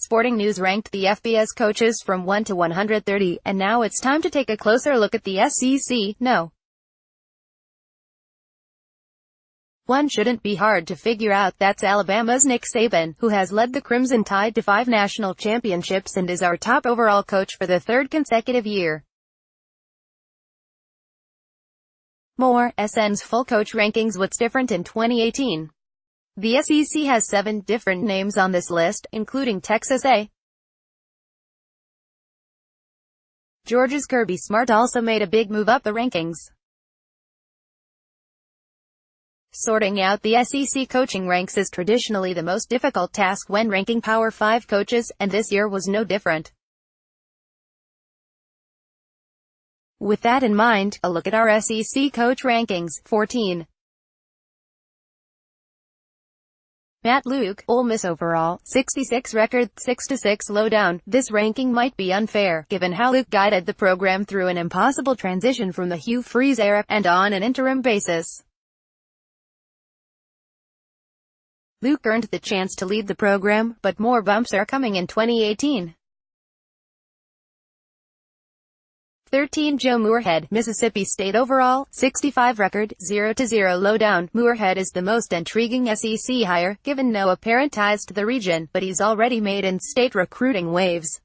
Sporting News ranked the FBS coaches from 1 to 130, and now it's time to take a closer look at the SEC. No. One shouldn't be hard to figure out. That's Alabama's Nick Saban, who has led the Crimson Tide to 5 national championships and is our top overall coach for the 3rd consecutive year. More, SN's full coach rankings. What's different in 2018? The SEC has 7 different names on this list, including Texas A. Georgia's Kirby Smart also made a big move up the rankings. Sorting out the SEC coaching ranks is traditionally the most difficult task when ranking Power 5 coaches, and this year was no different. With that in mind, a look at our SEC coach rankings. 14. Matt Luke, Ole Miss overall, 66 record, 6-6 lowdown. This ranking might be unfair, given how Luke guided the program through an impossible transition from the Hugh Freeze era, and on an interim basis. Luke earned the chance to lead the program, but more bumps are coming in 2018. 13. Joe Moorhead, Mississippi State overall, 65 record, 0-0 lowdown. Moorhead is the most intriguing SEC hire, given no apparent ties to the region, but he's already made in-state recruiting waves.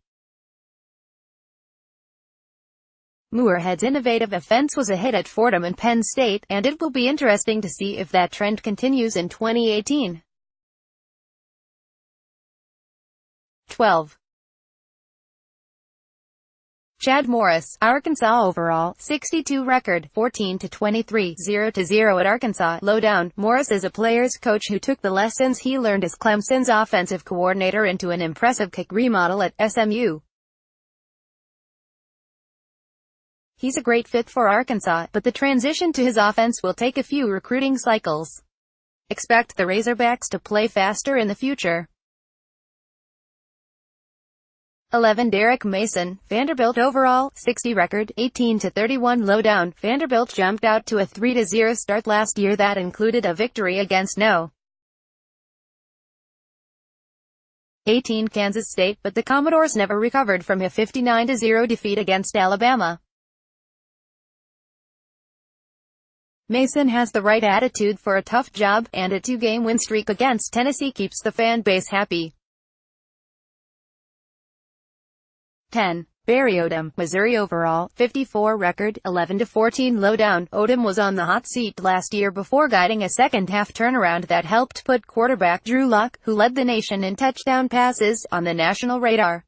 Moorhead's innovative offense was a hit at Fordham and Penn State, and it will be interesting to see if that trend continues in 2018. 12. Chad Morris, Arkansas overall, 62 record, 14-23, 0-0 at Arkansas, lowdown. Morris is a player's coach who took the lessons he learned as Clemson's offensive coordinator into an impressive kick remodel at SMU. He's a great fit for Arkansas, but the transition to his offense will take a few recruiting cycles. Expect the Razorbacks to play faster in the future. 11. Derek Mason, Vanderbilt overall, 60 record, 18-31 lowdown. Vanderbilt jumped out to a 3-0 start last year that included a victory against No. 18. Kansas State, but the Commodores never recovered from a 59-0 defeat against Alabama. Mason has the right attitude for a tough job, and a 2-game win streak against Tennessee keeps the fan base happy. 10. Barry Odom, Missouri overall, 54 record, 11-14 lowdown. Odom was on the hot seat last year before guiding a second-half turnaround that helped put quarterback Drew Lock, who led the nation in touchdown passes, on the national radar.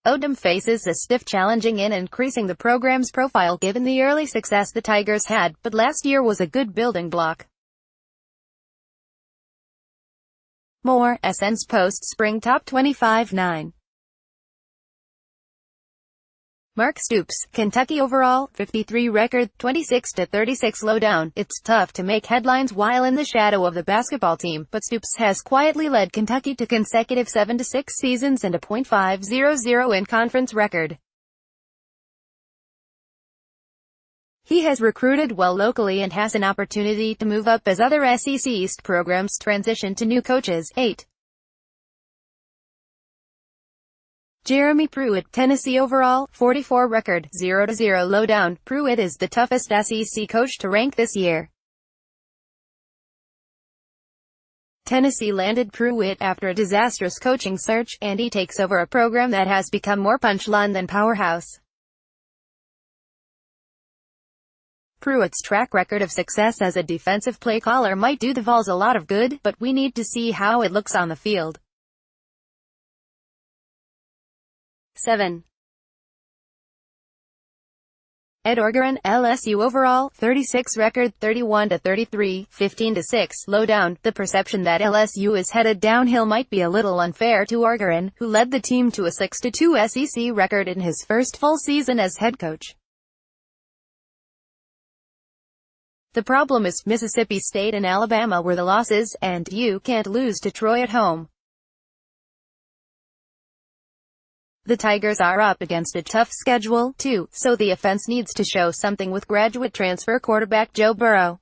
Odom faces a stiff challenging in increasing the program's profile given the early success the Tigers had, but last year was a good building block. More, SN's post-spring top 25. 9. Mark Stoops, Kentucky overall, 53 record, 26-36 lowdown. It's tough to make headlines while in the shadow of the basketball team, but Stoops has quietly led Kentucky to consecutive 7-6 seasons and a .500 in conference record. He has recruited well locally and has an opportunity to move up as other SEC East programs transition to new coaches. 8. Jeremy Pruitt, Tennessee overall, 44 record, 0-0 lowdown. Pruitt is the toughest SEC coach to rank this year. Tennessee landed Pruitt after a disastrous coaching search, and he takes over a program that has become more punchline than powerhouse. Pruitt's track record of success as a defensive play caller might do the Vols a lot of good, but we need to see how it looks on the field. 7. Ed Orgeron, LSU overall, 36 record, 31-33, 15-6 lowdown. The perception that LSU is headed downhill might be a little unfair to Orgeron, who led the team to a 6-2 SEC record in his first full season as head coach. The problem is, Mississippi State and Alabama were the losses, and you can't lose to Troy at home. The Tigers are up against a tough schedule, too, so the offense needs to show something with graduate transfer quarterback Joe Burrow.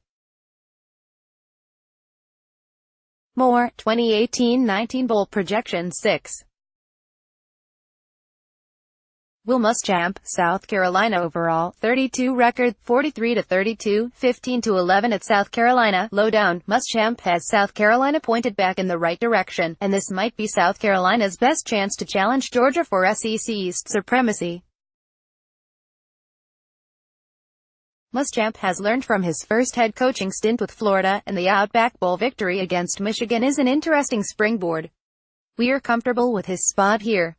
More, 2018-19 Bowl Projection 6. Will Muschamp, South Carolina overall, 32 record, 43-32, 15-11 at South Carolina. Lowdown, Muschamp has South Carolina pointed back in the right direction, and this might be South Carolina's best chance to challenge Georgia for SEC East supremacy. Muschamp has learned from his first head coaching stint with Florida, and the Outback Bowl victory against Michigan is an interesting springboard. We're comfortable with his spot here.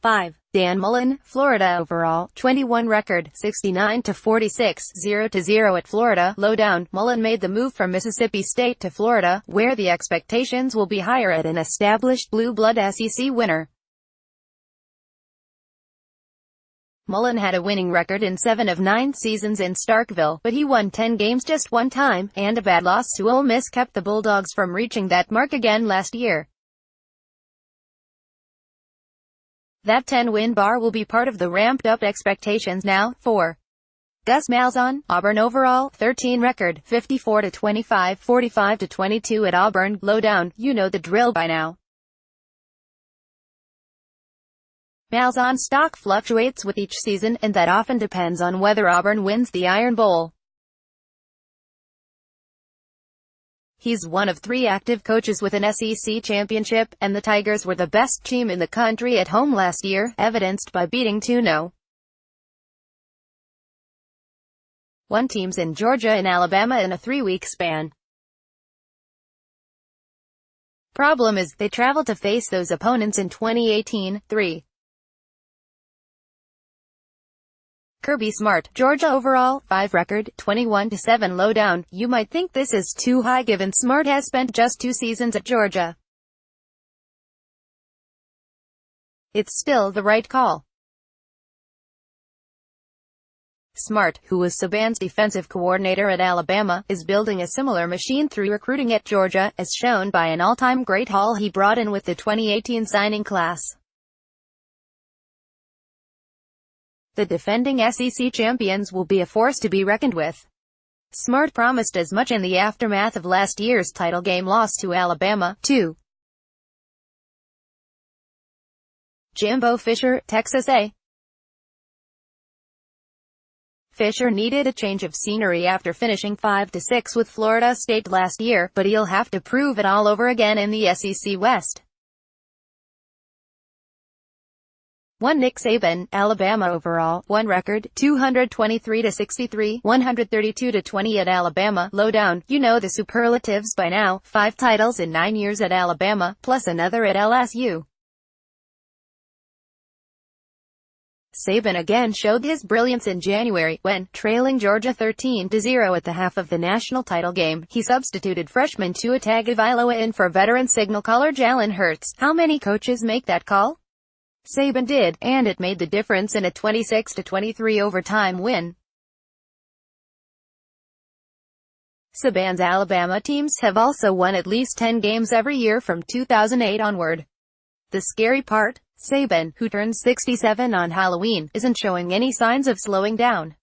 5. Dan Mullen, Florida overall, 21 record, 69-46, 0-0 at Florida. Lowdown, Mullen made the move from Mississippi State to Florida, where the expectations will be higher at an established blue blood SEC winner. Mullen had a winning record in 7 of 9 seasons in Starkville, but he won 10 games just one time, and a bad loss to Ole Miss kept the Bulldogs from reaching that mark again last year. That 10-win bar will be part of the ramped-up expectations now. 4. Gus Malzahn, Auburn overall, 13 record, 54-25, 45-22 at Auburn. Lowdown, you know the drill by now. Malzahn's stock fluctuates with each season, and that often depends on whether Auburn wins the Iron Bowl. He's one of 3 active coaches with an SEC championship, and the Tigers were the best team in the country at home last year, evidenced by beating 2-0 teams in Georgia and Alabama in a 3-week span. Problem is, they travel to face those opponents in 2018. 3. Kirby Smart, Georgia overall, 5 record, 21-7 Lowdown, you might think this is too high given Smart has spent just 2 seasons at Georgia. It's still the right call. Smart, who was Saban's defensive coordinator at Alabama, is building a similar machine through recruiting at Georgia, as shown by an all-time great haul he brought in with the 2018 signing class. The defending SEC champions will be a force to be reckoned with. Smart promised as much in the aftermath of last year's title game loss to Alabama. 2. Jimbo Fisher, Texas A. Fisher needed a change of scenery after finishing 5-6 with Florida State last year, but he'll have to prove it all over again in the SEC West. 1. Nick Saban, Alabama overall, 1 record, 223-63, 132-20 at Alabama. Lowdown, you know the superlatives by now, 5 titles in 9 years at Alabama, plus another at LSU. Saban again showed his brilliance in January, when, trailing Georgia 13-0 at the half of the national title game, he substituted freshman Tua Tagovailoa in for veteran signal caller Jalen Hurts. How many coaches make that call? Saban did, and it made the difference in a 26-23 overtime win. Saban's Alabama teams have also won at least 10 games every year from 2008 onward. The scary part? Saban, who turns 67 on Halloween, isn't showing any signs of slowing down.